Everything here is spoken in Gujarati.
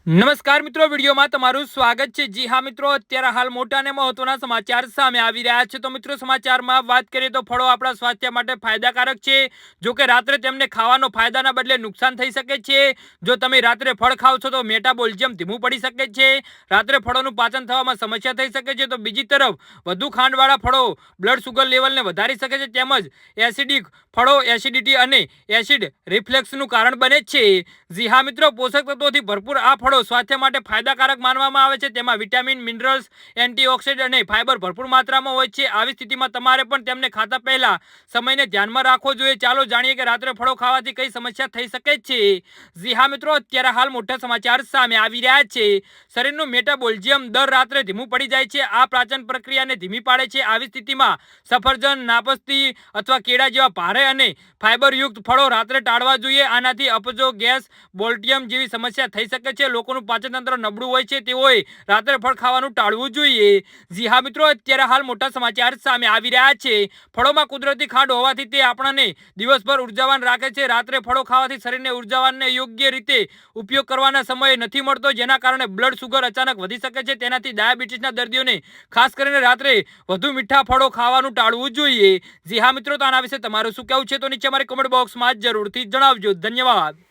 નમસ્કાર મિત્રો, વિડીયોમાં તમારું સ્વાગત છે। જી હા મિત્રો, અત્યારે હાલ મોટા અને મહત્વના સમાચાર સામે આવી રહ્યા છે। તો મિત્રો, સમાચારમાં વાત કરીએ તો ફળો આપણા સ્વાસ્થ્ય માટે ફાયદાકારક છે। જો કે રાત્રે તેમને ખાવાનો ફાયદાના બદલે નુકસાન થઈ શકે છે। જો તમે રાત્રે ફળ ખાવ છો તો મેટાબોલિઝમ ધીમું પડી શકે છે। રાત્રે ફળોનું પાચન થવામાં સમસ્યા થઈ શકે છે। તો બીજી તરફ વધુ ખાંડવાળા ફળો બ્લડ સુગર લેવલને વધારી શકે છે, તેમજ એસિડિક ફળો એસિડિટી અને એસિડ રિફ્લેક્સનું કારણ બને છે। જી હા મિત્રો, પોષક તત્વોથી ભરપૂર આ ફળો સ્વાસ્થ્ય માટે ફાયદાકારક માનવામાં આવે છે। તેમાં વિટામિન, મિનરલ્સ, એન્ટીઓક્સિડન્ટ અને ફાઇબર ભરપૂર માત્રામાં હોય છે। આવી સ્થિતિમાં તમારે પણ તેમને ખાતા પહેલા સમયને ધ્યાનમાં રાખવો જોઈએ। ચાલો જાણીએ કે રાત્રે ફળો ખાવાથી કઈ સમસ્યા થઈ શકે છે। જી હા મિત્રો, અત્યારે હાલ મોટા સમાચાર સામે આવી રહ્યા છે। શરીરનું મેટાબોલિઝમ દર રાત્રે ધીમું પડી જાય છે। આ પાચન પ્રક્રિયાને ધીમી પાડે છે। આવી સ્થિતિમાં સફરજન, નાપસ્તી અથવા કેળા જેવા ભારે અને ફાઇબરયુક્ત ફળો રાત્રે ટાળવા જોઈએ। આનાથી અપચો, ગેસ, બોલ્ટિયમ જેવી સમસ્યા થઈ શકે છે। લોકોનું પાચન તંત્ર નબળું હોય છે, તેઓએ રાત્રે ફળ ખાવાનું ટાળવું જોઈએ। જી હા મિત્રો, અત્યારે હાલ મોટા સમાચાર સામે આવી રહ્યા છે। ફળોમાં કુદરતી ખાંડ હોવાથી તે આપણને દિવસભર ઉર્જાવાન રાખે છે। રાત્રે ફળો ખાવાથી શરીરને ઉર્જાવાનને યોગ્ય રીતે ઉપયોગ કરવાના સમયે નથી મળતો, જેના કારણે બ્લડ સુગર અચાનક વધી શકે છે। તેનાથી ડાયાબિટીસના દર્દીઓને ખાસ કરીને રાત્રે વધુ મીઠા ફળો ખાવાનું ટાળવું જોઈએ। જી હા મિત્રો, તો આના વિશે તમારું શું કહેવું છે તો નીચે અમારી કમેન્ટ બોક્સમાં જરૂરથી જણાવજો। ધન્યવાદ।